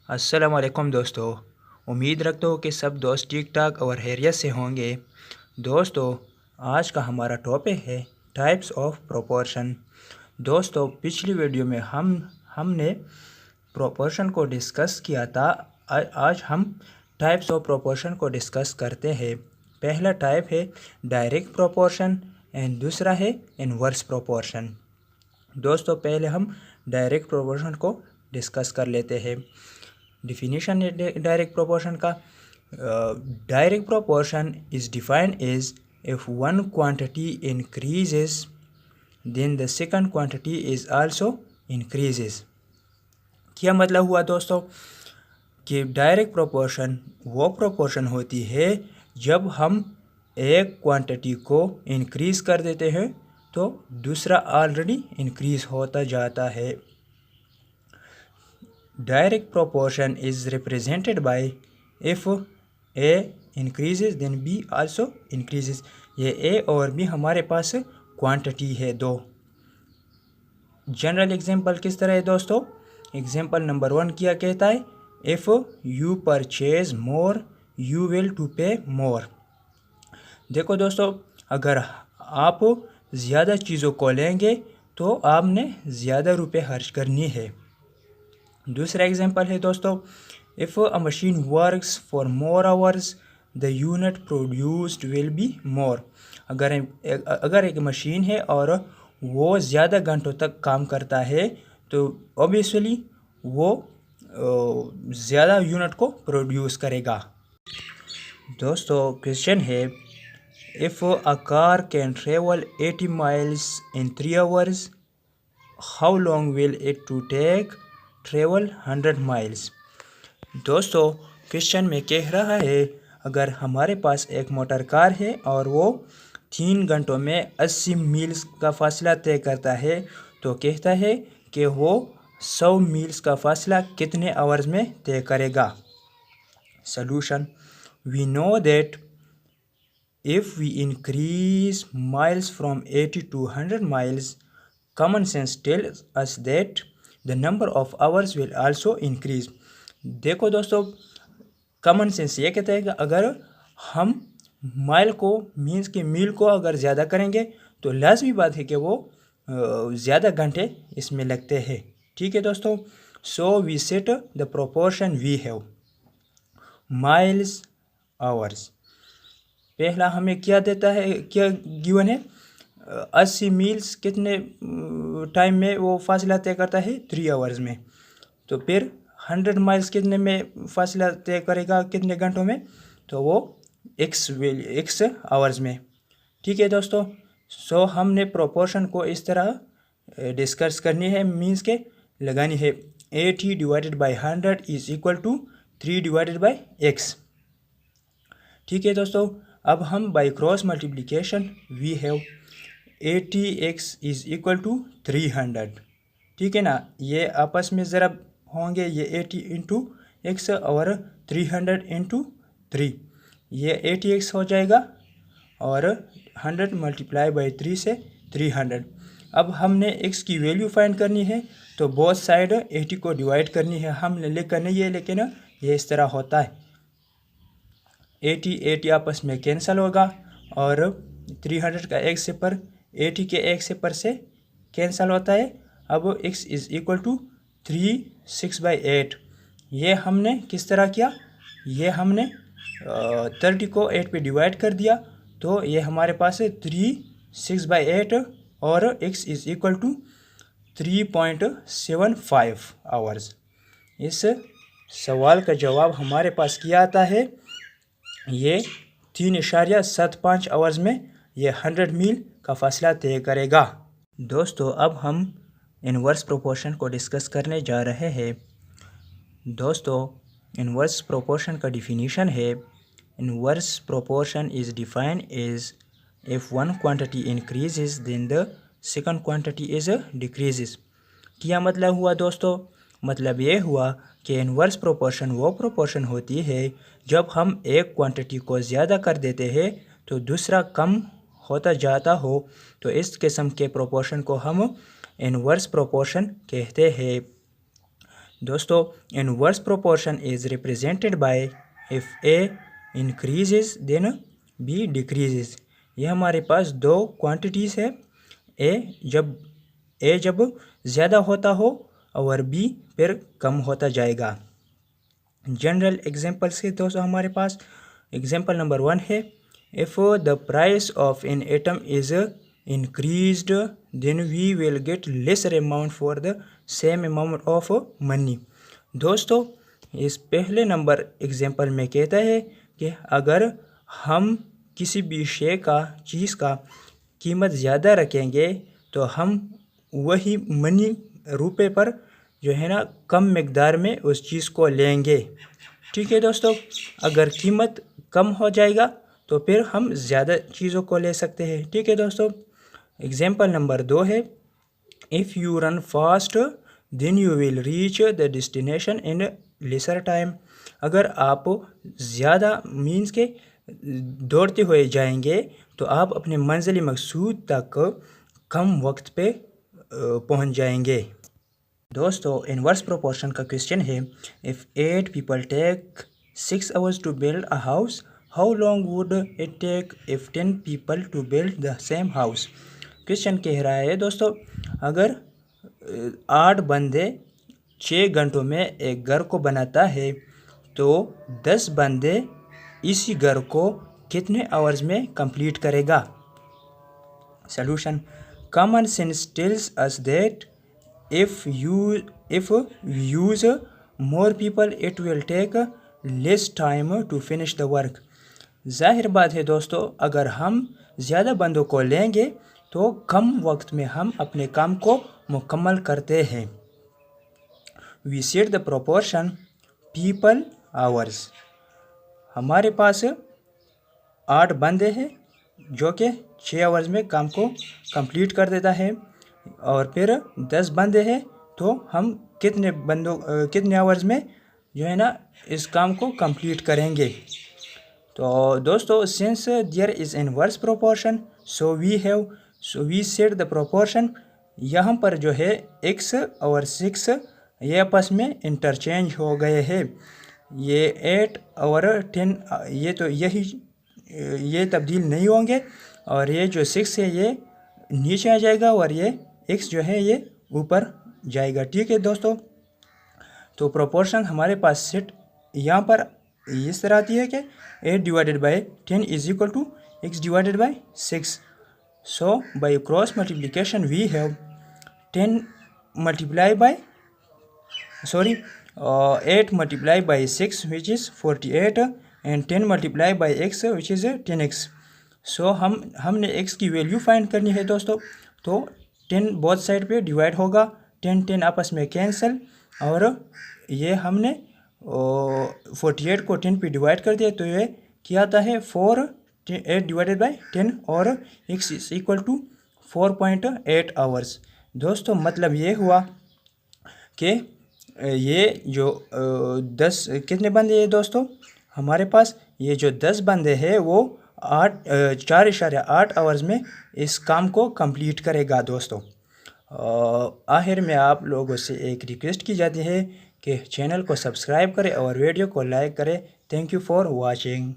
अस्सलाम वालेकुम दोस्तों। उम्मीद रखता हूँ कि सब दोस्त ठीक ठाक और खैरियत से होंगे। दोस्तों, आज का हमारा टॉपिक है टाइप्स ऑफ प्रोपोर्शन। दोस्तों, पिछली वीडियो में हमने प्रोपोर्शन को डिस्कस किया था। आज हम टाइप्स ऑफ प्रोपोर्शन को डिस्कस करते हैं। पहला टाइप है डायरेक्ट प्रोपोर्शन एंड दूसरा है इनवर्स प्रोपोर्शन। दोस्तों, पहले हम डायरेक्ट प्रोपोर्शन को डिस्कस कर लेते हैं। डिफिनीशन है डायरेक्ट प्रोपोर्शन का। Direct proportion is defined as if one quantity increases then the second quantity is also increases. क्या मतलब हुआ दोस्तों कि डायरेक्ट प्रोपोर्शन वो प्रोपोर्शन होती है जब हम एक क्वांटिटी को इंक्रीज कर देते हैं तो दूसरा ऑलरेडी इंक्रीज होता जाता है। Direct proportion is represented by if A increases then B also increases। ये A और B हमारे पास क्वांटिटी है दो। जनरल एग्जांपल किस तरह है दोस्तों? एग्जांपल नंबर 1 क्या कहता है? If you purchase more you will to pay more. देखो दोस्तों, अगर आप ज़्यादा चीज़ों को लेंगे तो आपने ज़्यादा रुपए खर्च करनी है। दूसरा एग्जांपल है दोस्तों, if a machine works for more hours the unit produced will be more. अगर एक मशीन है और वो ज़्यादा घंटों तक काम करता है तो ऑब्वियसली वो ज़्यादा यूनिट को प्रोड्यूस करेगा। दोस्तों, क्वेश्चन है, if a car can travel 80 miles in 3 hours how long will it to take travel 100 miles. दोस्तों, क्वेश्चन में कह रहा है अगर हमारे पास एक मोटर कार है और वो 3 घंटों में 80 मील्स का फासला तय करता है तो कहता है कि वो 100 मील्स का फासला कितने आवर्स में तय करेगा। Solution, we know that if we increase miles from 80 to 100 miles, common sense tells us that the number of hours will also increase। देखो दोस्तों, कॉमन सेंस ये कहता है कि अगर हम माइल को मीन्स की मील को अगर ज़्यादा करेंगे तो लाजमी बात है कि वो ज़्यादा घंटे इसमें लगते हैं। ठीक है दोस्तों, so we set the proportion we have miles hours. पहला हमें क्या देता है, क्या गिवन है? 80 मील्स कितने टाइम में वो फासला तय करता है? 3 आवर्स में। तो फिर 100 माइल्स कितने में फासला तय करेगा, कितने घंटों में? तो वो x आवर्स में। ठीक है दोस्तों, सो हमने प्रोपोर्शन को इस तरह डिस्कस करनी है, मीन्स के लगानी है 80 divided by 100 is equal to 3 divided by x। ठीक है दोस्तों, अब हम by cross multiplication we have 80x is equal to 300। ठीक है ना, ये आपस में ज़रा होंगे, ये 80 इंटू एक्स और 300 इंटू 3, ये 80x हो जाएगा और 100 मल्टीप्लाई बाई 3 से 300। अब हमने x की वैल्यू फाइंड करनी है तो बोथ साइड 80 को डिवाइड करनी है। हमने लिखा नहीं है लेकिन ये इस तरह होता है, 80 आपस में कैंसिल होगा और 300 का एक से पर 80 के एक से पर से कैंसिल होता है। अब x इज़ इक्वल टू 3/6/8। ये हमने किस तरह किया? ये हमने 30 को 8 पे डिवाइड कर दिया तो ये हमारे पास है 3/6/8 और x is equal to 3.75 hours. इस सवाल का जवाब हमारे पास क्या आता है? ये 3.75 आवर्स में ये 100 मील का फासला तय करेगा। दोस्तों, अब हम इनवर्स प्रोपोर्शन को डिस्कस करने जा रहे हैं। दोस्तों, इनवर्स प्रोपोर्शन का डिफिनीशन है, inverse proportion is defined as if one quantity increases then the second quantity is decreases. क्या मतलब हुआ दोस्तों? मतलब ये हुआ कि इनवर्स प्रोपोर्शन वो प्रोपोर्शन होती है जब हम एक क्वांटिटी को ज़्यादा कर देते हैं तो दूसरा कम होता जाता हो, तो इस किस्म के प्रोपोर्शन को हम इनवर्स प्रोपोर्शन कहते हैं। दोस्तों inverse proportion is represented by if A increases then B decreases. ये हमारे पास दो क्वांटिटीज़ है, ए जब ज़्यादा होता हो और बी फिर कम होता जाएगा। जनरल एग्जांपल्स के दोस्तों हमारे पास एग्जांपल नंबर 1 है, if the price of an atom is increased then we will get lesser amount for the same amount of money। दोस्तों इस पहले नंबर एग्जांपल में कहता है कि अगर हम किसी भी चीज़ का कीमत ज़्यादा रखेंगे तो हम वही मनी रुपए पर जो है ना कम मकदार में उस चीज़ को लेंगे। ठीक है दोस्तों, अगर कीमत कम हो जाएगा तो फिर हम ज़्यादा चीज़ों को ले सकते हैं। ठीक है दोस्तों, एग्जाम्पल नंबर 2 है, if you run fast then you will reach the destination in lesser time. अगर आप ज़्यादा मीन्स के दौड़ते हुए जाएंगे तो आप अपने मंजिल मकसूद तक कम वक्त पे पहुंच जाएंगे। दोस्तों इनवर्स प्रोपोर्शन का क्वेश्चन है, if 8 people take 6 hours to build a house how long would it take if 10 people to build the same house. Question कह रहा है दोस्तों, अगर 8 बंदे 6 घंटों में एक घर को बनाता है तो 10 बंदे इसी घर को कितने आवर्स में कंप्लीट करेगा। Solution, common sense tells us that if use more people it will take less time to finish the work. जाहिर बात है दोस्तों, अगर हम ज़्यादा बंदों को लेंगे तो कम वक्त में हम अपने काम को मुकम्मल करते हैं। We set the proportion people hours. हमारे पास 8 बंदे हैं जो कि 6 आवर्स में काम को कंप्लीट कर देता है, और फिर 10 बंदे हैं तो हम कितने आवर्स में जो है ना इस काम को कंप्लीट करेंगे। तो दोस्तों since there is inverse proportion so we set the proportion. यहाँ पर जो है x और 6 ये आपस में इंटरचेंज हो गए हैं। ये 8 और 10 ये तब्दील नहीं होंगे, और ये जो 6 है ये नीचे आ जाएगा और ये x जो है ये ऊपर जाएगा। ठीक है दोस्तों, तो प्रोपोर्शन हमारे पास सेट यहाँ पर इस तरह आती है कि 8 divided by 10 is equal to x divided by 6। So by cross multiplication we have 8 multiplied by 6 which is 48 and 10 multiplied by x which is 10x। So हमने x की वैल्यू फाइंड करनी है दोस्तों, तो 10 बोथ साइड पे divide होगा, 10 आपस में कैंसिल, और ये हमने 48 को 10 पे डिवाइड कर दिया तो ये क्या आता है 8 डिवाइडेड बाई 10 और x is equal to 4.8 hours. दोस्तों मतलब ये हुआ कि ये जो 10 कितने बंदे हैं दोस्तों हमारे पास, ये जो 10 बंदे हैं वो 4.8 आवर्स में इस काम को कंप्लीट करेगा। दोस्तों आखिर में आप लोगों से एक रिक्वेस्ट की जाती है कि चैनल को सब्सक्राइब करें और वीडियो को लाइक करें। Thank you for watching.